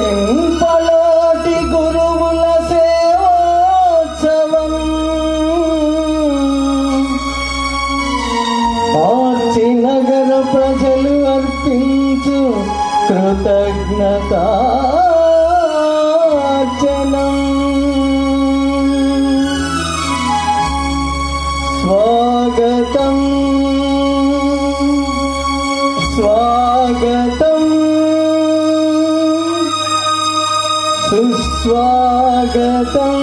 చెంపలోటి గురువుల సేవోత్సవం ఆర్చి నగర ప్రజలు అర్పించు కృతజ్ఞతార్చనం స్వాగతం స్వాగతం సుస్వాగతం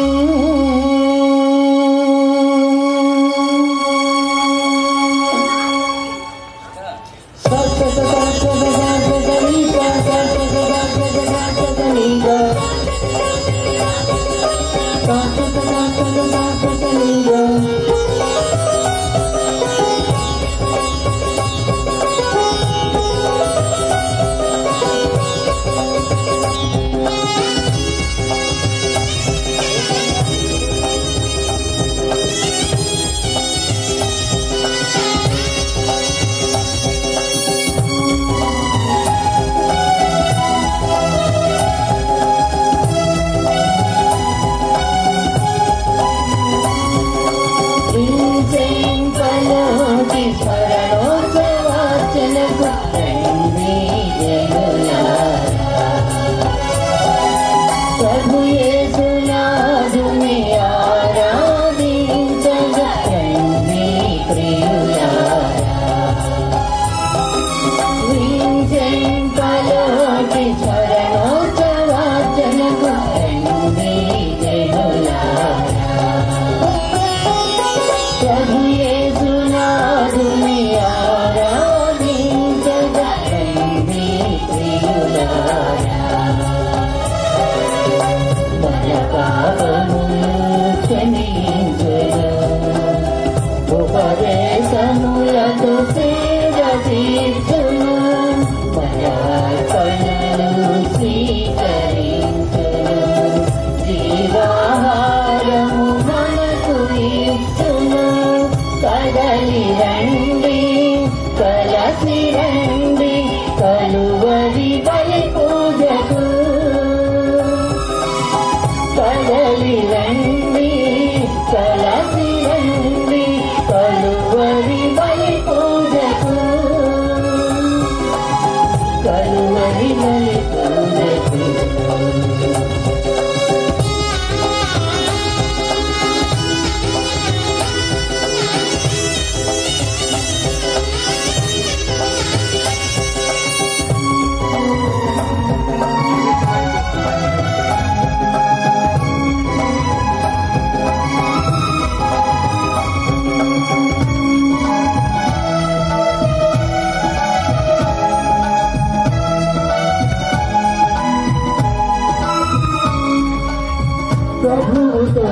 ప్రభువుతో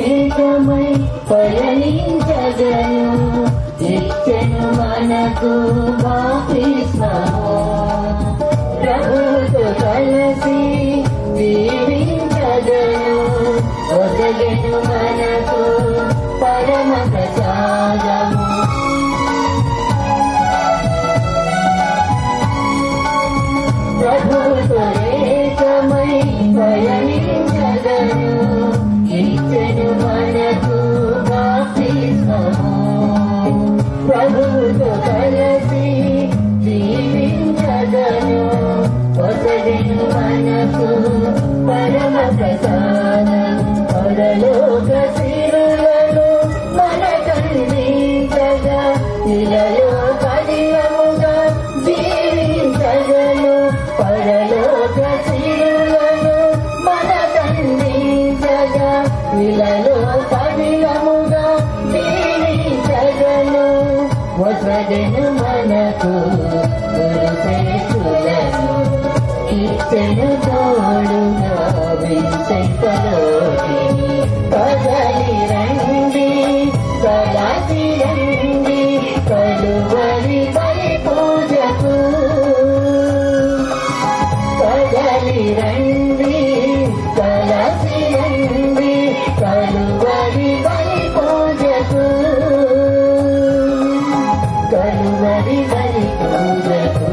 ఏకమై పయనించగను ఇచ్చెను మనకు బాప్తిస్మము ప్రభువుతో కలిసి జీవించగను ఒసగెను మనకు పరమ ప్రసాదము ప్రభువుతో ఏకమై పయనించగను ఇచ్చెను మనకు బాప్తిస్మము ప్రభువుతో కలిసి జీవించగను ఒసగెను మనకు పరమ ప్రసాదం పరలోక సిరులను మనకందించగా ఇలలో కడియముగా జీవించగను పరలోక సిరులను మనకందించగా ఇలలో కడియముగా జీవించగను వసగెను మనకు గురుశేషులను ఇచ్చెను తోడుగా వించెక్కలోకి కదలి రండి కలసి రండి కలువరి బలి పూజకు కదలి రండి కలసి రండి కలువరి బలి పూజకు కలువరి బలి పూజకు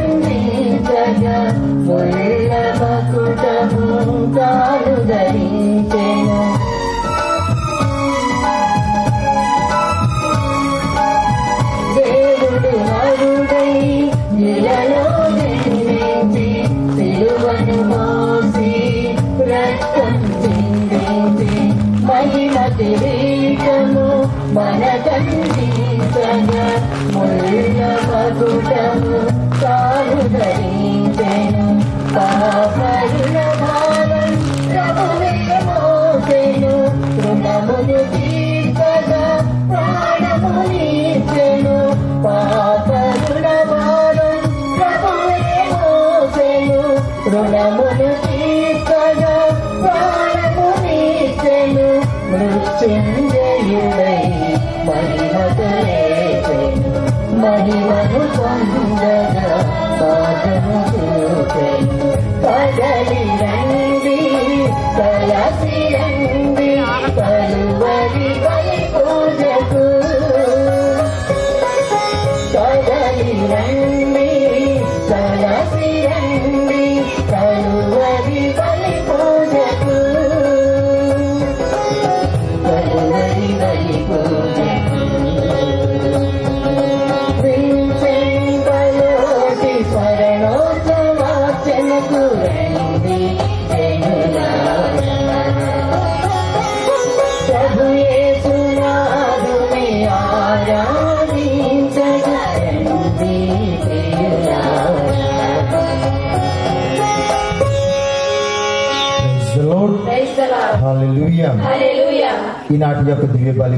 ఖండించగా ముళ్ళ మకుటము తాను ధరించెను. దేవుడు నరుడై ఇలలో జన్మించి సిలువను మోసి రక్తం చిందించి మహిమ కిరీటము మనకందించగా ముళ్ళ మకుటము తాను ధరించెను. పాపరుల భారం ప్రభువే మోసెను. రుణమును తీర్చగా ప్రాణమునిచ్చెను. పాపరుల భారం ప్రభువే మోసెను. రుణమును తీర్చగా ప్రాణమునిచ్చెను. మృత్యుంజయుడై మహిమతో లేచెను. మహిమను పొందగా మార్గము చూచెను. కదలి రండి కలసి రండి కలువరి బలి పూజకు. కదలి రండి కలసి రండి కలువరి బలి పూజకు. కలువరి బలి పూజకు వించెంతలోటి శరణోత్సవార్చనకు రండి జనులారా. ప్రభు యేసునాథుని ఆరాధించగా రండి ప్రియులారా. Praise the Lord. Hallelujah. Hallelujah. ఈనాటి యొక్క దివ్య బలి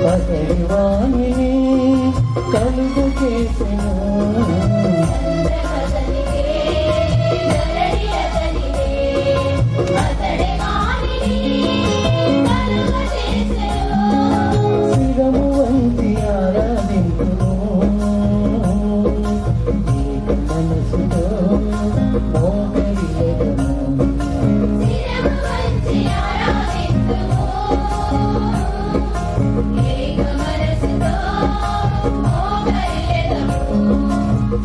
పసరివాణిని కలుగు చేసెను. శిరము వంటి ఆరాధించును. ఏక మనసుతో మోకరిల్లెదము.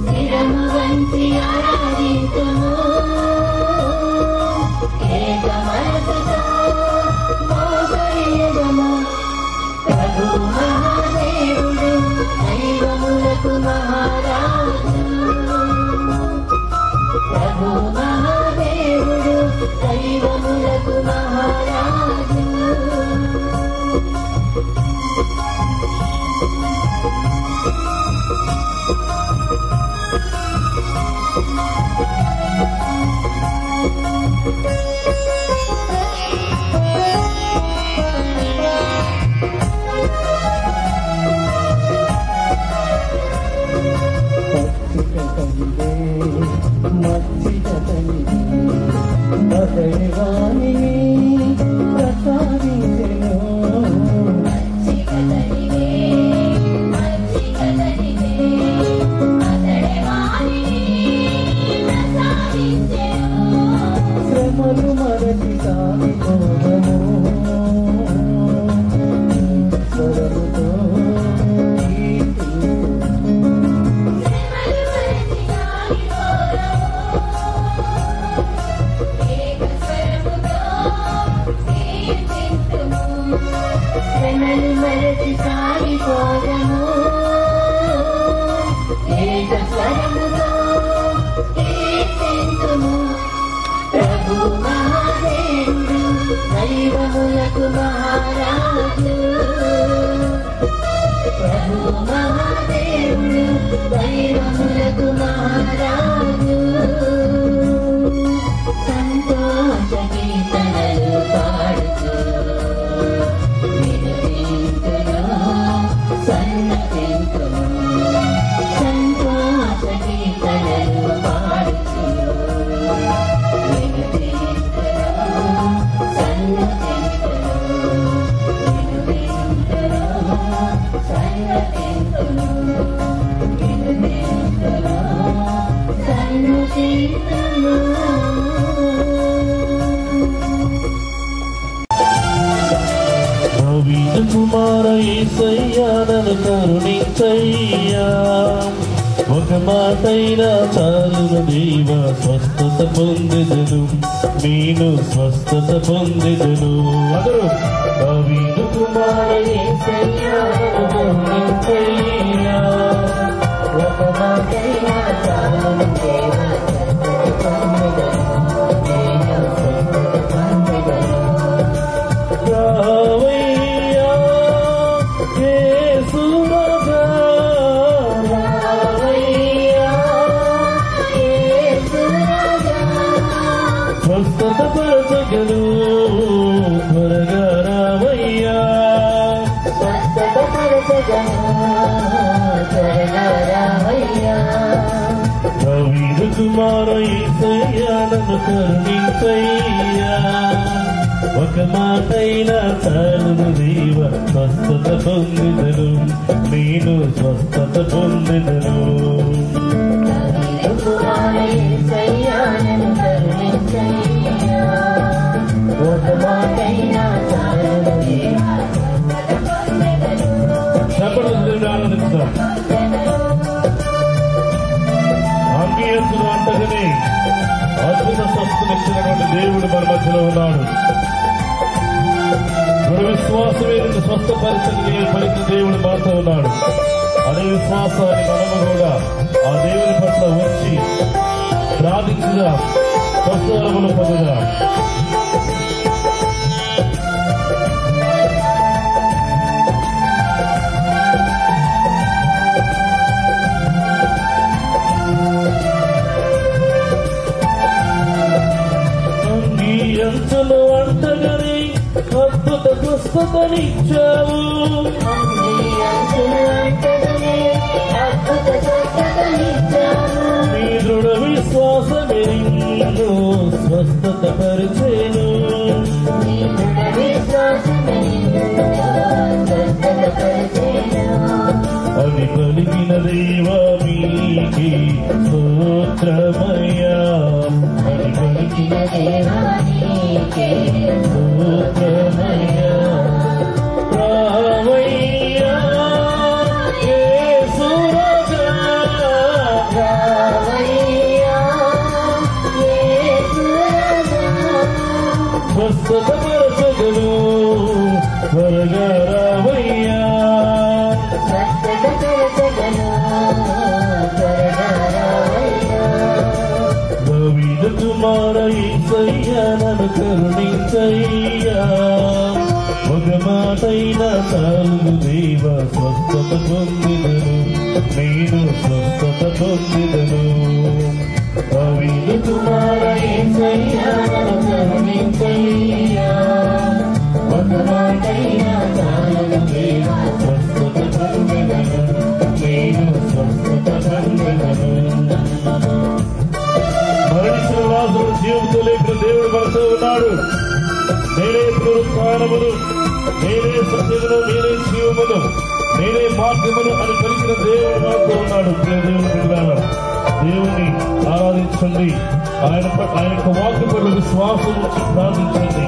శిరము వంచి ఆరాధించుము. ఏక మనసుతో మోకరిల్లెదము. ప్రభు మహాదేవుడు దైవములకు మహారాజు. ప్రభు మహాదేవుడు దైవములకు మహారాజు. పసరివాణిని ప్రసాదించెను. శ్రమలు మరచి సాగిపోదము. స్వరముతో శ్రమలు మరచి సాగిపోదము. ఏక స్వరముతో కీర్తింతుము. ప్రభు మహాదేవుడు దైవములకు మహారాజు. ప్రభు మహాదేవుడు దైవములకు మహారాజు. సంతోష కీర్తనలు పాడుతూ వినుదింతును సన్నతింతును. సంతోష కీర్తనలు పాడుతూ వినుదింతును సన్నతింతును. వినుదింతును సన్నతింతును. నన్ను కరుణించయ్యా ఒక మాటైనా చాలును దేవా స్వస్థత పొందెదను నేను స్వస్థత పొందెదను అందరూ దావీదు కుమార యేసయ్యా కరుణించయ్యా ఒక మాటైనా చాలును దేవా స్వస్థత పొందెదను నేను స్వస్థత పొందెదను రావయ్యా యేసు రాజా రావయ్యా యేసు రాజా స్వస్థత పరచగను త్వరగా రావయ్యా స్వస్థత పరచగను త్వరగా రావయ్యా దావీదు కుమార యేసయ్యా నన్ను కరుణించయ్యా ఒక మాటైనా చాలును దేవా స్వస్థత పొందెదను నేను స్వస్థత పొందెదను దావీదు కుమార యేసయ్యా నన్ను కరుణించయ్యా ఒక మాటైనా చాలును దేవా స్వస్థత పొందెదను చెప్పడం దేవుడు ఆనందిస్తాం ఆంగీయస్సును అంటగనే అద్భుత స్వస్థనిచ్చినటువంటి దేవుడు మన మధ్యలో ఉన్నాడు దృఢ విశ్వాసమే నిన్ను స్వస్థపరిచిన పలికిన దేవుడు మాతో ఉన్నాడు అదే విశ్వాసాన్ని మనము కూడా ఆ దేవుని పట్ల వచ్చి ప్రార్థించుదా స్వస్థలను పొందుదా అంగీయంచును అంటగని అద్భుత స్వస్థతనిచ్చావు నీ దృఢ విశ్వాసమే నిన్ను స్వస్థత పరిచేను అది పలికిన దేవా మీకి స్తోత్రమయ్యా అది పలికిన స్తోత్రమయ్యా రావయ్యా యేసు రాజా స్వస్థత పరచగను త్వరగా రావయ్యా దావీదు కుమార యేసయ్యా నన్ను కరుణించయ్యా ఒక మాటైనా చాలును దేవా స్వస్థత పొందెదను నేను స్వస్థత పొందెదను దావీదు కుమార యేసయ్యా నన్ను కరుణించయ్యా ఒక మాటైనా చాలును దేవా స్వస్థత పొందెదను నేను స్వస్థత పొందెదను మరణించిన లాజరు జీవంతో లేపిన దేవుడు మనతో ఉన్నాడు నేనే పునరుత్థానమును నేనే సత్యమును నేనే జీవమును నేనే మార్గమును అని పలికిన దేవుడు మనతో ఉన్నాడు దేవుని బిడ్డలారా దేవుని ఆరాధించండి ఆయన యొక్క వాక్కు పట్ల విశ్వాసం నుంచి ప్రార్థించండి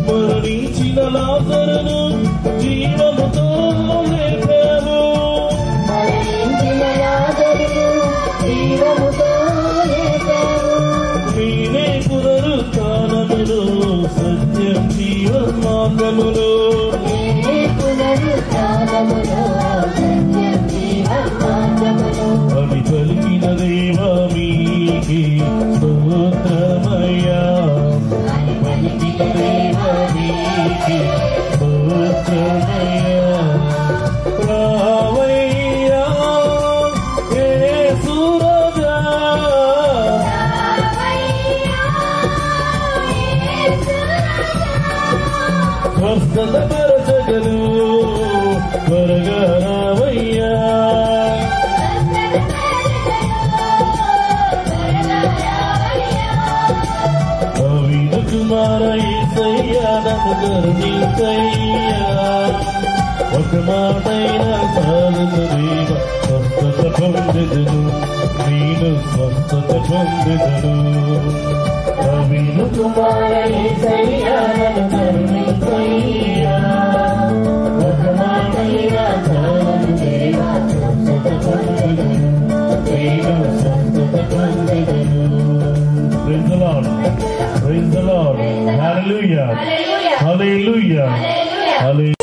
మరణించిన లాజరును జీవముతో లేపావు నేనే పునరుత్థానమును సత్యం జీవమార్గమును అని పలికిన దేవా మీకి స్తోత్రమయ్యా పలికిన దేవా మీకి స్తోత్రమయ్యా రావయ్యా యేసు రాజా స్వస్థత పరచగను త్వరగా రావయ్యా దావీదు కుమార యేసయ్యా నన్ను కరుణించయ్యా ఒక మాటైనా చాలును దేవ స్వస్థత పొందెదను నేను స్వస్థత పొందెదను నవీన కుమార యేసయ్యా నన్ను కరుణించయ్యా ఒక మాటైనా చాలును దేవ స్వస్థత పొందెదను నేను స్వస్థత పొందెదను. Praise the Lord. Praise the Lord. Hallelujah. Hallelujah. Hallelujah. Hallelujah.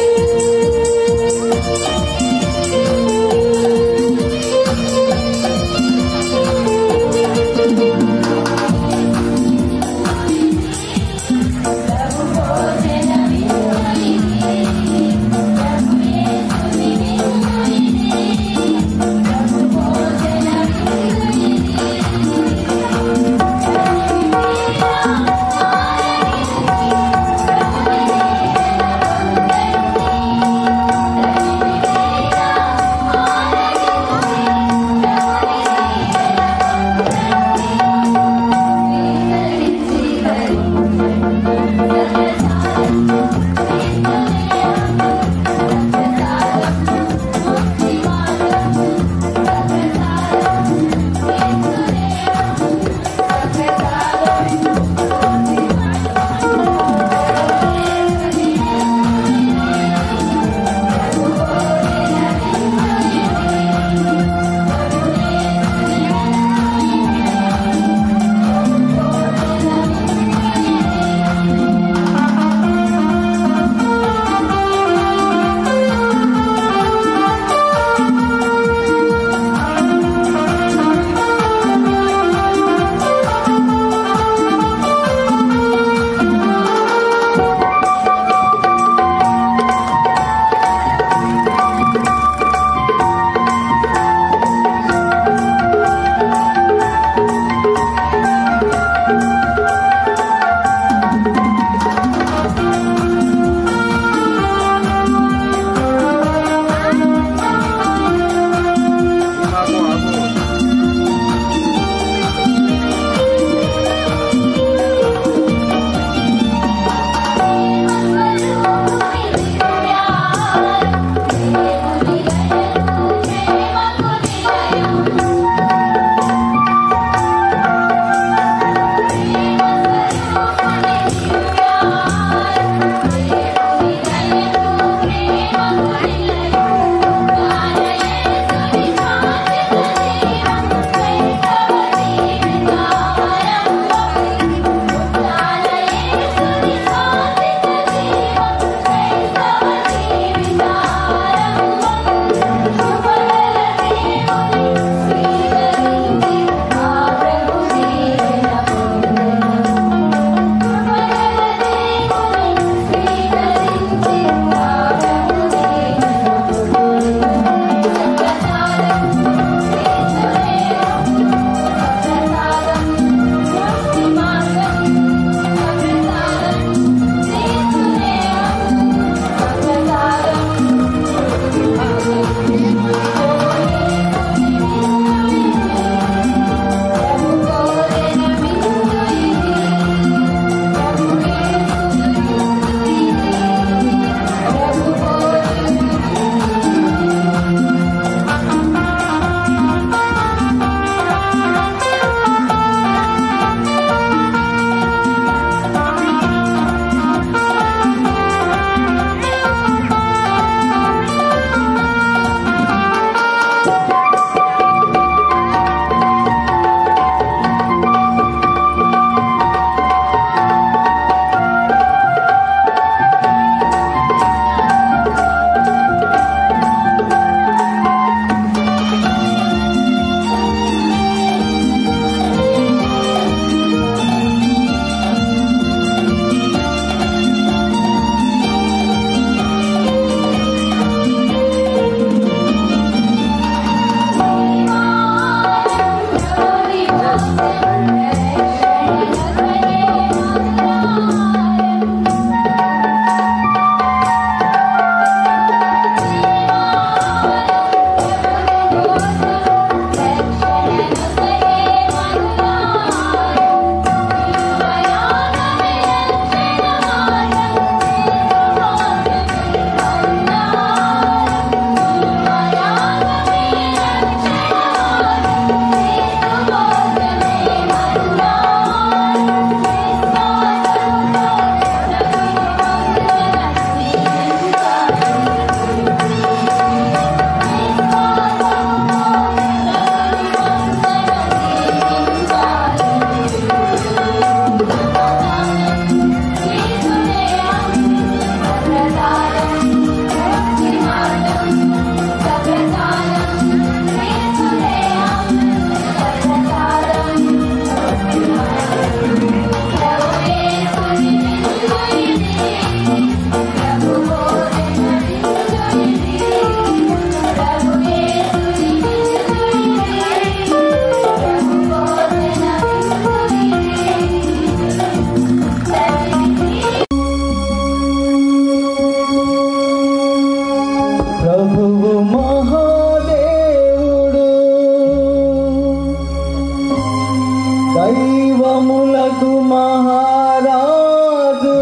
దైవములకు మహారాజు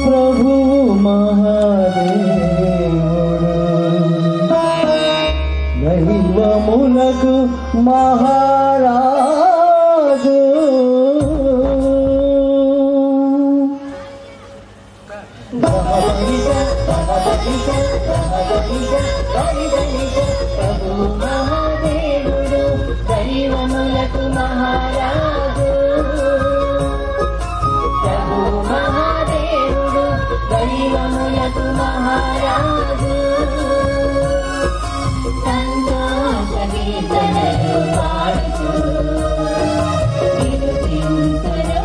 ప్రభువు మహాదేవుడు దైవములకు మహారాజు ప్రభు మహాదేవుడు దైవములకు మహారాజు ప్రభు మహాదేవుడు దైవములకు మహారాజు సంతోష కీర్తనలు పాడుతూ కీర్తింతును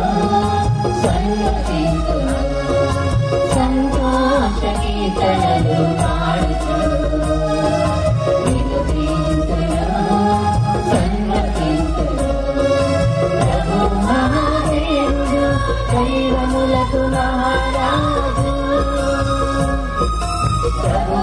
సన్నుతింతును సంతోష కీర్తనలు పాడుతూ కీర్తింతును సన్నుతింతును ప్రభు మహాదేవుడు దైవములకు మహారాజు ప్రభు